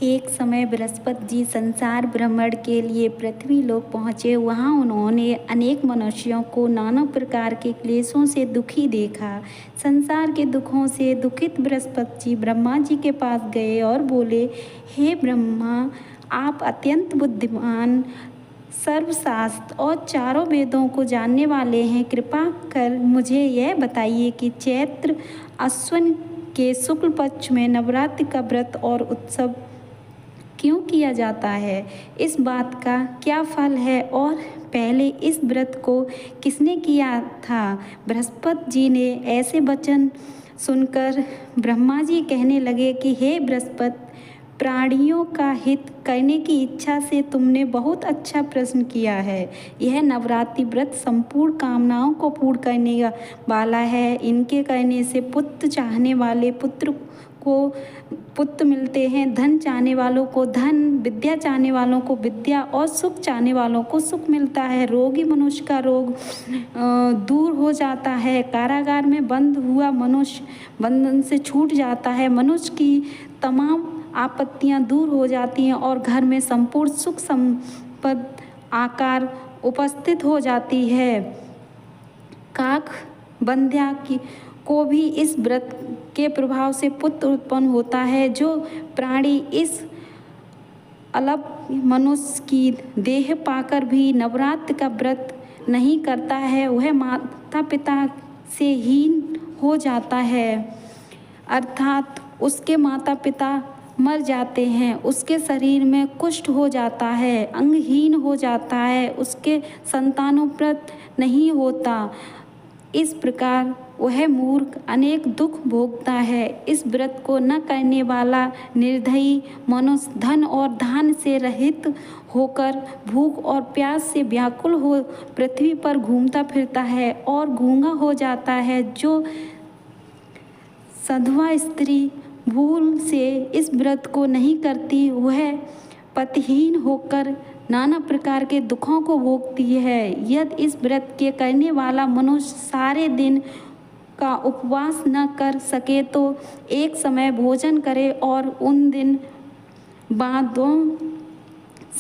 एक समय बृहस्पति जी संसार भ्रमण के लिए पृथ्वी लोक पहुँचे। वहाँ उन्होंने अनेक मनुष्यों को नाना प्रकार के क्लेशों से दुखी देखा। संसार के दुखों से दुखित बृहस्पति जी ब्रह्मा जी के पास गए और बोले, हे ब्रह्मा, आप अत्यंत बुद्धिमान, सर्वशास्त्र और चारों वेदों को जानने वाले हैं। कृपा कर मुझे यह बताइए कि चैत्र अश्विन के शुक्ल पक्ष में नवरात्रि का व्रत और उत्सव क्यों किया जाता है? इस बात का क्या फल है और पहले इस व्रत को किसने किया था? बृहस्पति जी ने ऐसे वचन सुनकर ब्रह्मा जी कहने लगे कि हे बृहस्पति, प्राणियों का हित करने की इच्छा से तुमने बहुत अच्छा प्रश्न किया है। यह नवरात्रि व्रत संपूर्ण कामनाओं को पूर्ण करने वाला है। इनके करने से पुत्र चाहने वाले पुत्र को पुत्र मिलते हैं, धन चाहने वालों को धन, विद्या चाहने वालों को विद्या और सुख चाहने वालों को सुख मिलता है। रोगी मनुष्य का रोग दूर हो जाता है। कारागार में बंद हुआ मनुष्य बंधन से छूट जाता है। मनुष्य की तमाम आपत्तियां दूर हो जाती हैं और घर में संपूर्ण सुख संपद आकार उपस्थित हो जाती है। काक बंध्या को भी इस व्रत के प्रभाव से पुत्र उत्पन्न होता है। जो प्राणी इस अल्प मनुष्य की देह पाकर भी नवरात्र का व्रत नहीं करता है, वह माता पिता से हीन हो जाता है, अर्थात उसके माता पिता मर जाते हैं, उसके शरीर में कुष्ठ हो जाता है, अंगहीन हो जाता है, उसके संतानोप्रत नहीं होता। इस प्रकार वह मूर्ख अनेक दुख भोगता है। इस व्रत को न करने वाला निर्दयी मनुष्य धन और धान से रहित होकर भूख और प्यास से व्याकुल हो पृथ्वी पर घूमता फिरता है और गूंगा हो जाता है। जो सधवा स्त्री भूल से इस व्रत को नहीं करती, वह पतिहीन होकर नाना प्रकार के दुखों को भोगती है। यदि इस व्रत के करने वाला मनुष्य सारे दिन का उपवास न कर सके तो एक समय भोजन करे और उन दिन बादों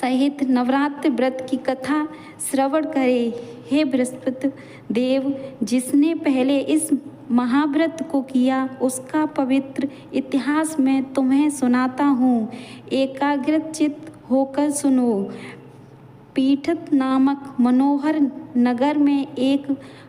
सहित नवरात्र व्रत की कथा श्रवण करे। हे बृहस्पति देव, जिसने पहले इस महाव्रत को किया उसका पवित्र इतिहास मैं तुम्हें सुनाता हूँ। एकाग्रचित्त होकर सुनो। पीठत नामक मनोहर नगर में एक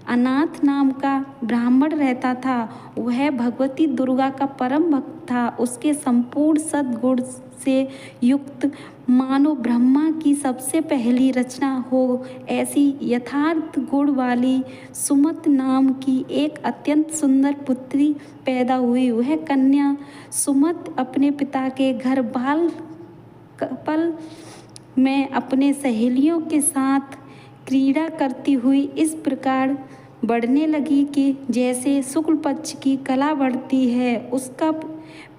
अनाथ नाम का ब्राह्मण रहता था। वह भगवती दुर्गा का परम भक्त था। उसके संपूर्ण सद्गुण से युक्त मानो ब्रह्मा की सबसे पहली रचना हो ऐसी यथार्थ गुण वाली सुमत नाम की एक अत्यंत सुंदर पुत्री पैदा हुई। वह कन्या सुमत अपने पिता के घर बालपल में अपने सहेलियों के साथ क्रीड़ा करती हुई इस प्रकार बढ़ने लगी कि जैसे शुक्ल पक्ष की कला बढ़ती है। उसका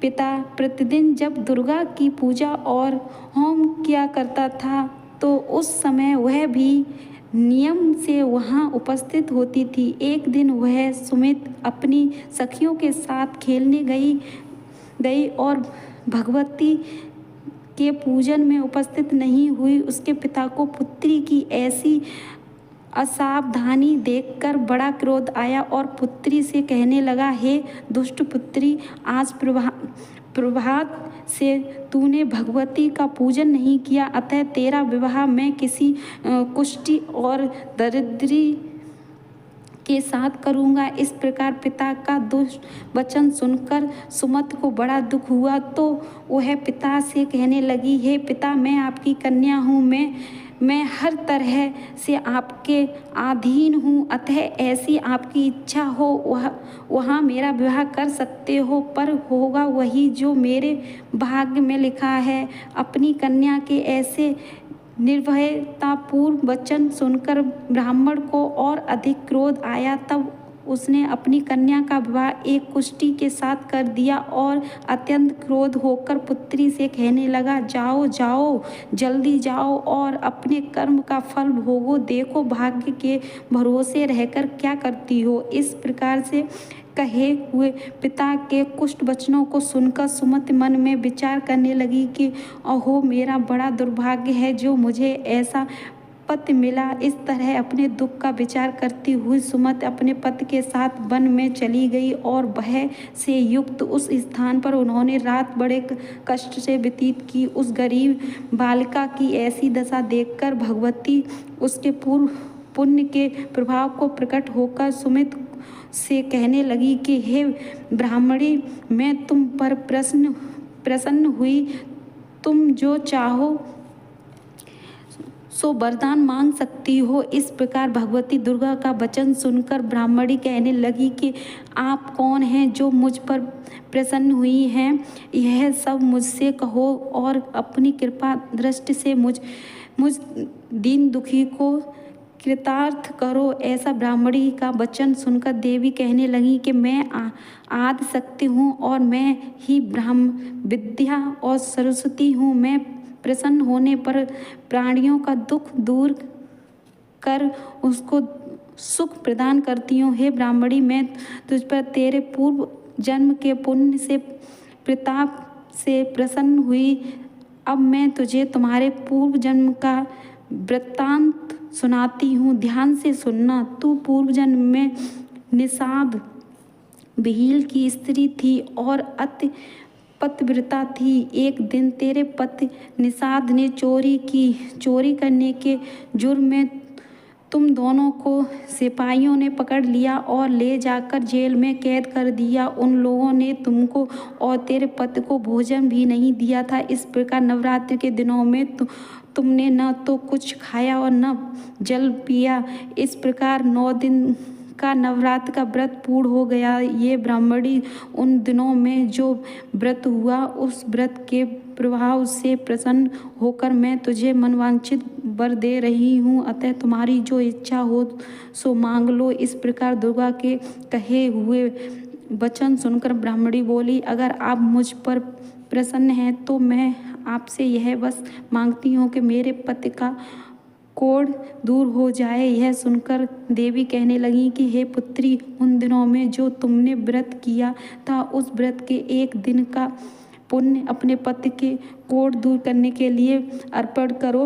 पिता प्रतिदिन जब दुर्गा की पूजा और होम किया करता था तो उस समय वह भी नियम से वहाँ उपस्थित होती थी। एक दिन वह सुमित अपनी सखियों के साथ खेलने गई और भगवती के पूजन में उपस्थित नहीं हुई। उसके पिता को पुत्री की ऐसी असावधानी देखकर बड़ा क्रोध आया और पुत्री से कहने लगा, हे दुष्ट पुत्री, आज प्रभात से तूने भगवती का पूजन नहीं किया, अतः तेरा विवाह मैं किसी कुष्ठी और दरिद्री के साथ करूँगा। इस प्रकार पिता का दुष्ट वचन सुनकर सुमत को बड़ा दुख हुआ तो वह पिता से कहने लगी, हे पिता, मैं आपकी कन्या हूँ, मैं हर तरह से आपके अधीन हूँ, अतः ऐसी आपकी इच्छा हो वहाँ मेरा विवाह कर सकते हो, पर होगा वही जो मेरे भाग्य में लिखा है। अपनी कन्या के ऐसे निर्भयतापूर्ण वचन सुनकर ब्राह्मण को और अधिक क्रोध आया। तब उसने अपनी कन्या का विवाह एक कुष्ठी के साथ कर दिया और अत्यंत क्रोध होकर पुत्री से कहने लगा, जाओ जाओ, जल्दी जाओ और अपने कर्म का फल भोगो। देखो भाग्य के भरोसे रहकर क्या करती हो। इस प्रकार से कहे हुए पिता के कुष्ठ वचनों को सुनकर सुमति मन में विचार करने लगी कि अहो मेरा बड़ा दुर्भाग्य है जो मुझे ऐसा पति मिला। इस तरह अपने दुख का विचार करती हुई सुमति अपने पति के साथ वन में चली गई और भय से युक्त उस स्थान पर उन्होंने रात बड़े कष्ट से व्यतीत की। उस गरीब बालिका की ऐसी दशा देखकर भगवती उसके पूर्व पुण्य के प्रभाव को प्रकट होकर सुमित से कहने लगी कि हे ब्राह्मणी, मैं तुम पर प्रसन्न हुई। तुम जो चाहो सो वरदान मांग सकती हो। इस प्रकार भगवती दुर्गा का वचन सुनकर ब्राह्मणी कहने लगी कि आप कौन हैं जो मुझ पर प्रसन्न हुई हैं? यह सब मुझसे कहो और अपनी कृपा दृष्टि से मुझ दीन दुखी को कृतार्थ करो। ऐसा ब्राह्मणी का वचन सुनकर देवी कहने लगी कि मैं आदि शक्ति हूँ और मैं ही ब्रह्म विद्या और सरस्वती हूँ। मैं प्रसन्न होने पर प्राणियों का दुख दूर कर उसको सुख प्रदान करती हूँ। हे ब्राह्मणी, मैं तुझ पर तेरे पूर्व जन्म के पुण्य से प्रताप से प्रसन्न हुई। अब मैं तुझे तुम्हारे पूर्व जन्म का वृत्तांत सुनाती हूँ, ध्यान से सुनना। तू पूर्व जन्म में निषाद भील की स्त्री थी और अति पतिव्रता थी। एक दिन तेरे पति निषाद ने चोरी करने के जुर्म में तुम दोनों को सिपाहियों ने पकड़ लिया और ले जाकर जेल में कैद कर दिया। उन लोगों ने तुमको और तेरे पति को भोजन भी नहीं दिया था। इस प्रकार नवरात्रि के दिनों में तुमने न तो कुछ खाया और न जल पिया। इस प्रकार 9 दिन का नवरात्र का व्रत पूर्ण हो गया। ये ब्राह्मणी, उन दिनों में जो व्रत हुआ उस व्रत के प्रभाव से प्रसन्न होकर मैं तुझे मनवांछित वर दे रही हूँ। अतः तुम्हारी जो इच्छा हो सो मांग लो। इस प्रकार दुर्गा के कहे हुए वचन सुनकर ब्राह्मणी बोली, अगर आप मुझ पर प्रसन्न हैं तो मैं आपसे यह बस मांगती हूँ कि मेरे पति का कोढ़ दूर हो जाए। यह सुनकर देवी कहने लगी कि हे पुत्री, उन दिनों में जो तुमने व्रत किया था उस व्रत के एक दिन का पुण्य अपने पति के कोढ़ दूर करने के लिए अर्पण करो।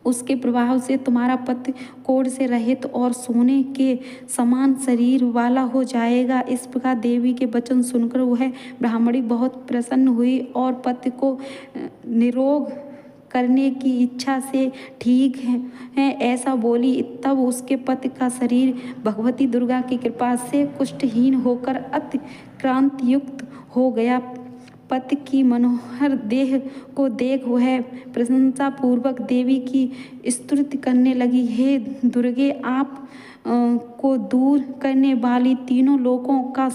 उसके प्रभाव से तुम्हारा पति कोढ़ से रहित और सोने के समान शरीर वाला हो जाएगा। इस प्रकार देवी के वचन सुनकर वह ब्राह्मणी बहुत प्रसन्न हुई और पति को निरोग करने की इच्छा से ठीक है ऐसा बोली। तब उसके पति का शरीर भगवती दुर्गा की कृपा से कुष्ठहीन होकर अति क्रांति युक्त हो गया। पति की मनोहर देह को देख वह प्रशंसा पूर्वक देवी की स्तुति करने लगी। हे दुर्गे, आप को दूर करने वाली, तीनों लोकों का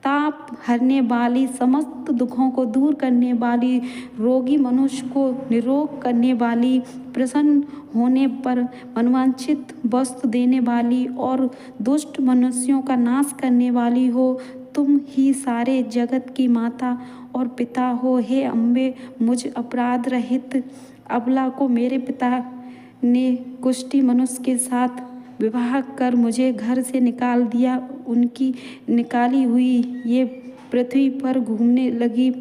ताप हरने वाली, समस्त दुखों को दूर करने वाली, रोगी मनुष्य को निरोग करने वाली, प्रसन्न होने पर मनवांछित वस्तु देने वाली और दुष्ट मनुष्यों का नाश करने वाली हो, तुम ही सारे जगत की माता और पिता हो। हे अम्बे, मुझ अपराध रहित अबला को मेरे पिता ने कुष्ठी मनुष्य के साथ विवाह कर मुझे घर से निकाल दिया। उनकी निकाली हुई ये पृथ्वी पर घूमने लगी।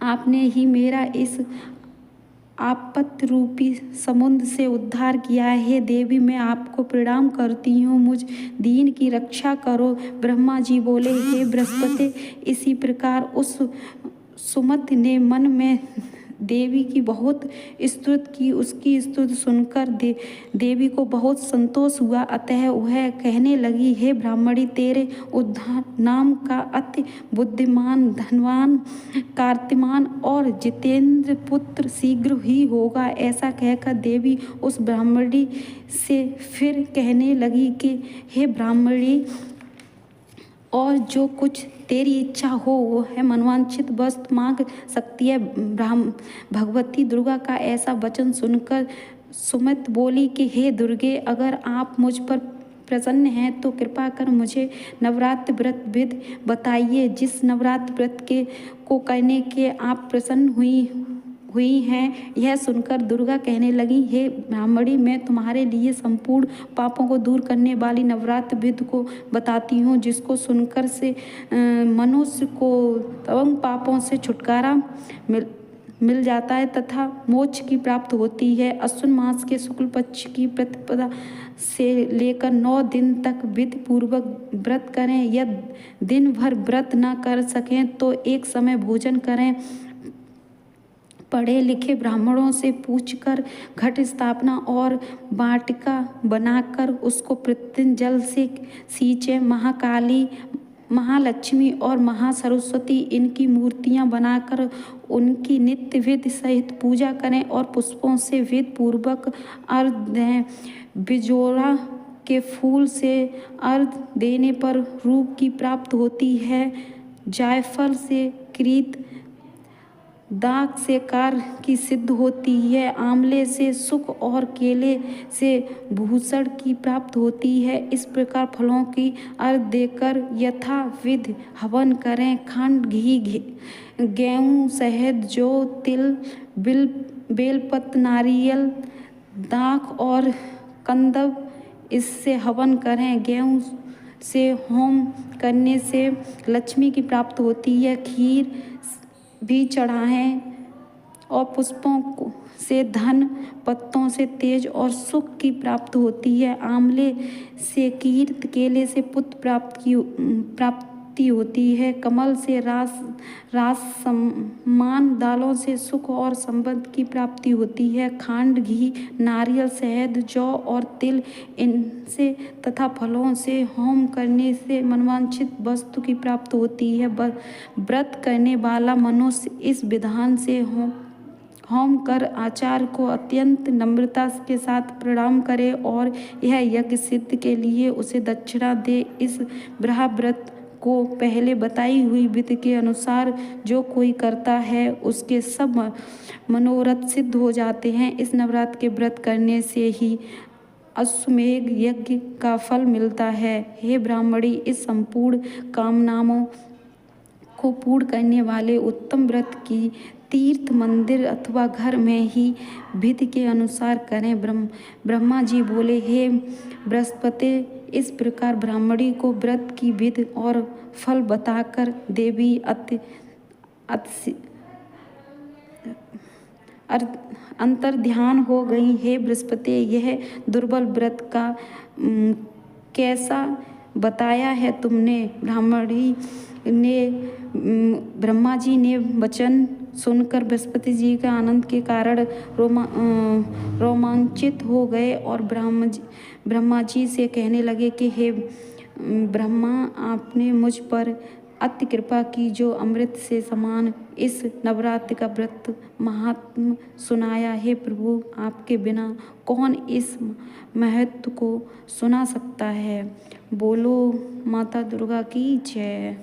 आपने ही मेरा इस आपत्ति रूपी समुद्र से उद्धार किया है। हे देवी, मैं आपको प्रणाम करती हूँ, मुझ दीन की रक्षा करो। ब्रह्मा जी बोले, हे बृहस्पति, इसी प्रकार उस सुमति ने मन में देवी की बहुत स्तुति की। उसकी स्तुति सुनकर देवी को बहुत संतोष हुआ। अतः वह कहने लगी, हे ब्राह्मणी, तेरे उद्धार नाम का अति बुद्धिमान, धनवान, कीर्तिमान और जितेंद्र पुत्र शीघ्र ही होगा। ऐसा कहकर देवी उस ब्राह्मणी से फिर कहने लगी कि हे ब्राह्मणी, और जो कुछ तेरी इच्छा हो वो है मनवांछित वस्तु मांग सकती है। भगवती दुर्गा का ऐसा वचन सुनकर सुमति बोली कि हे दुर्गे, अगर आप मुझ पर प्रसन्न हैं तो कृपा कर मुझे नवरात्र व्रत विधि बताइए। जिस नवरात्र व्रत को करने के आप प्रसन्न हुई हैं। यह सुनकर दुर्गा कहने लगी, हे ब्राह्मणी, मैं तुम्हारे लिए संपूर्ण पापों को दूर करने वाली नवरात्र विधि को बताती हूँ, जिसको सुनकर से मनुष्य को तमाम पापों से छुटकारा मिल जाता है तथा मोक्ष की प्राप्त होती है। अश्विन मास के शुक्ल पक्ष की प्रतिपदा से लेकर 9 दिन तक विधि पूर्वक व्रत करें। यदि दिन भर व्रत न कर सकें तो एक समय भोजन करें। पढ़े लिखे ब्राह्मणों से पूछकर घट स्थापना और वाटिका बनाकर उसको प्रतिदिन जल से सींचे। महाकाली, महालक्ष्मी और महासरस्वती इनकी मूर्तियां बनाकर उनकी नित्य विधि सहित पूजा करें और पुष्पों से विधि पूर्वक अर्घ्य दें। बिजोरा के फूल से अर्घ्य देने पर रूप की प्राप्त होती है। जायफल से कृत दाग से कार्य की सिद्ध होती है। आंवले से सुख और केले से भूषण की प्राप्त होती है। इस प्रकार फलों की अर्घ्य देकर यथा विधि हवन करें। खंड, घी, गेहूँ, शहद, जौ, तिल, बेलपत्र, नारियल, दाख और कंदव, इससे हवन करें। गेहूँ से होम करने से लक्ष्मी की प्राप्त होती है। खीर भी चढ़ाएं और पुष्पों से धन, पत्तों से तेज और सुख की प्राप्त होती है। आंवले से कीर्त, केले से पुत्र प्राप्ति होती है। कमल से रास सम्मान, दालों से सुख और संपत्ति की प्राप्ति होती है। खांड, घी, नारियल, शहद, जौ और तिल, इनसे तथा फलों से होम करने से मनवांछित वस्तु की प्राप्त होती है। व्रत करने वाला मनुष्य इस विधान से होम कर आचार्य को अत्यंत नम्रता के साथ प्रणाम करे और यह यज्ञ सिद्ध के लिए उसे दक्षिणा दे। इस ब्रह्मव्रत को पहले बताई हुई विधि के अनुसार जो कोई करता है उसके सब मनोरथ सिद्ध हो जाते हैं। इस नवरात्र के व्रत करने से ही अश्वमेध यज्ञ का फल मिलता है। हे ब्राह्मणी, इस संपूर्ण कामनाओं को पूर्ण करने वाले उत्तम व्रत की तीर्थ, मंदिर अथवा घर में ही विधि के अनुसार करें। ब्रह्मा जी बोले, हे बृहस्पति, इस प्रकार ब्राह्मणी को व्रत की विधि और फल बताकर देवी अंतर ध्यान हो गई। हे बृहस्पति, यह दुर्बल व्रत का कैसा बताया है तुमने? ब्रह्मा जी ने वचन सुनकर बृहस्पति जी का आनंद के कारण रोमांचित हो गए और ब्रह्मा जी से कहने लगे कि हे ब्रह्मा, आपने मुझ पर अति कृपा की जो अमृत से समान इस नवरात्र का व्रत महात्म सुनाया। हे प्रभु, आपके बिना कौन इस महत्व को सुना सकता है। बोलो माता दुर्गा की जय।